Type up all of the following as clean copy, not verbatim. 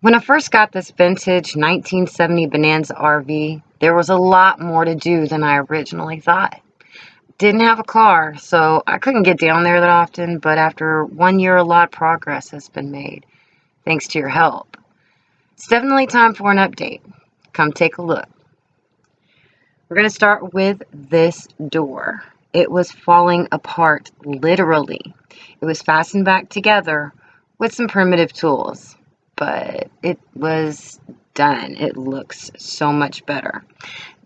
When I first got this vintage 1970 Bonanza RV, there was a lot more to do than I originally thought. Didn't have a car, so I couldn't get down there that often, but after 1 year, a lot of progress has been made, thanks to your help. It's definitely time for an update. Come take a look. We're going to start with this door. It was falling apart, literally. It was fastened back together with some primitive tools, but it was done. It looks so much better.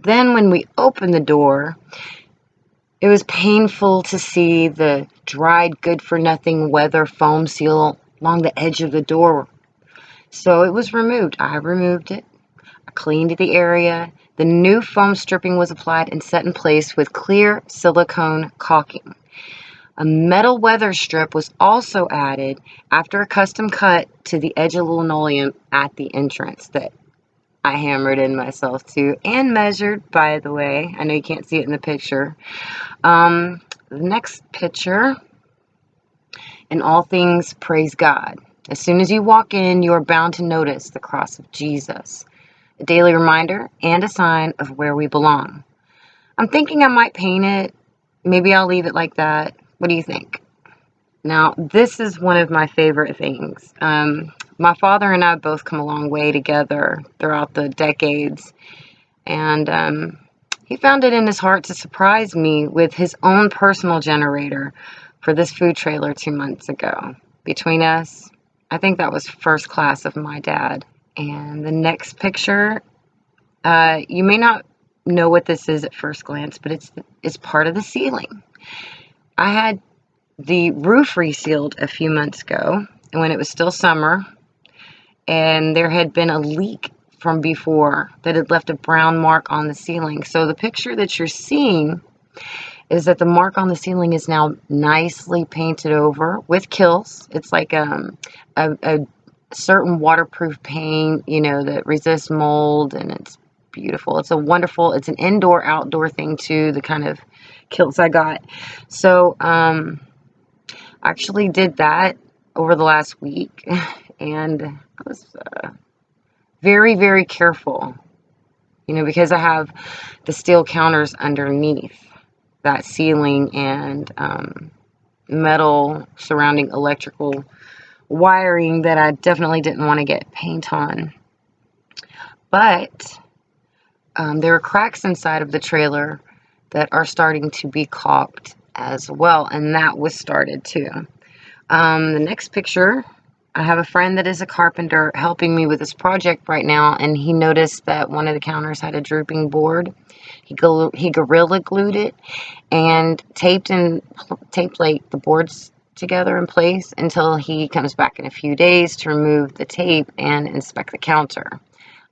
Then when we opened the door, it was painful to see the dried good-for-nothing weather foam seal along the edge of the door. So it was removed. I removed it. I cleaned the area. The new foam stripping was applied and set in place with clear silicone caulking. A metal weather strip was also added after a custom cut to the edge of linoleum at the entrance that I hammered in myself too and measured, by the way. I know you can't see it in the picture. The next picture, in all things, praise God. As soon as you walk in, you are bound to notice the cross of Jesus, a daily reminder and a sign of where we belong. I'm thinking I might paint it. Maybe I'll leave it like that. What do you think? Now, this is one of my favorite things. My father and I both come a long way together throughout the decades, and he found it in his heart to surprise me with his own personal generator for this food trailer 2 months ago. Between us, I think that was first class of my dad. And the next picture, you may not know what this is at first glance, but it's part of the ceiling. I had the roof resealed a few months ago when it was still summer, and there had been a leak from before that had left a brown mark on the ceiling. So the picture that you're seeing is that the mark on the ceiling is now nicely painted over with Kilz. It's like a certain waterproof paint, that resists mold, and it's beautiful. It's an indoor-outdoor thing too, the kind of Kilz I got. So I actually did that over the last week, and I was very, very careful, because I have the steel counters underneath that ceiling and metal surrounding electrical wiring that I definitely didn't want to get paint on. But there are cracks inside of the trailer that are starting to be caulked as well, and that was started too. The next picture, I have a friend that is a carpenter helping me with this project right now, and he noticed that one of the counters had a drooping board. He Gorilla Glued it and taped like the boards together in place until he comes back in a few days to remove the tape and inspect the counter.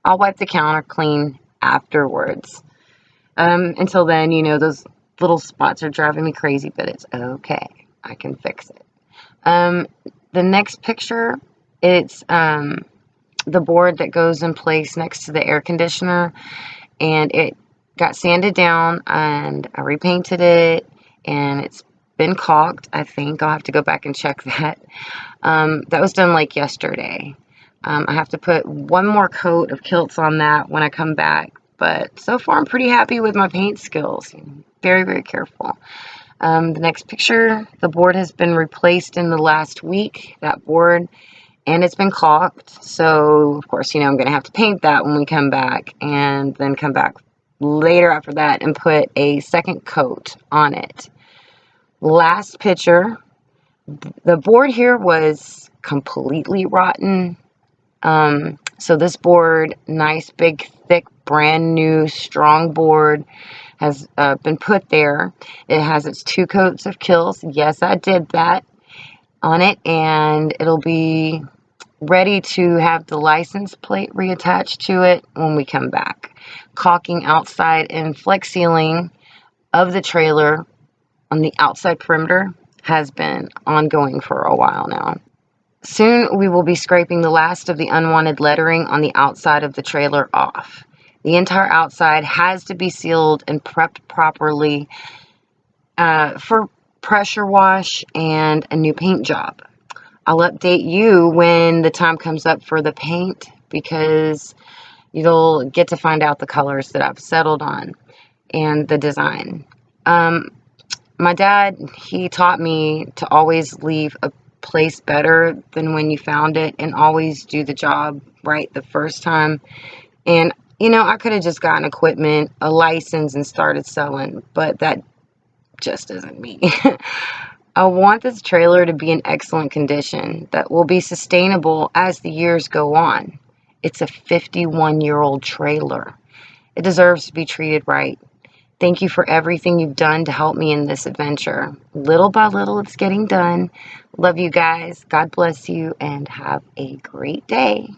I'll wipe the counter clean afterwards. Until then, those little spots are driving me crazy, but it's okay. I can fix it. The next picture, it's the board that goes in place next to the air conditioner, and it got sanded down, and I repainted it, and it's been caulked. I think I'll have to go back and check that. That was done like yesterday. I have to put one more coat of Kilz on that when I come back, but so far I'm pretty happy with my paint skills. Very, very careful. The next picture, the board has been replaced in the last week, that board, and it's been caulked. So, of course, I'm going to have to paint that when we come back, and then come back later after that and put a second coat on it. Last picture, the board here was completely rotten. So this board, nice, big, thick, brand new, strong board, has been put there. It has its 2 coats of Kilz. Yes, I did that on it, and it'll be ready to have the license plate reattached to it when we come back. Caulking outside and flex sealing of the trailer on the outside perimeter has been ongoing for a while now. Soon we will be scraping the last of the unwanted lettering on the outside of the trailer off. The entire outside has to be sealed and prepped properly for pressure wash and a new paint job. I'll update you when the time comes up for the paint, because you'll get to find out the colors that I've settled on and the design. My dad, he taught me to always leave a place better than when you found it, and always do the job right the first time. And, I could have just gotten equipment, a license, and started selling, but that just isn't me. I want this trailer to be in excellent condition that will be sustainable as the years go on. It's a 51-year-old trailer. It deserves to be treated right. Thank you for everything you've done to help me in this adventure. Little by little, it's getting done. Love you guys. God bless you, and have a great day.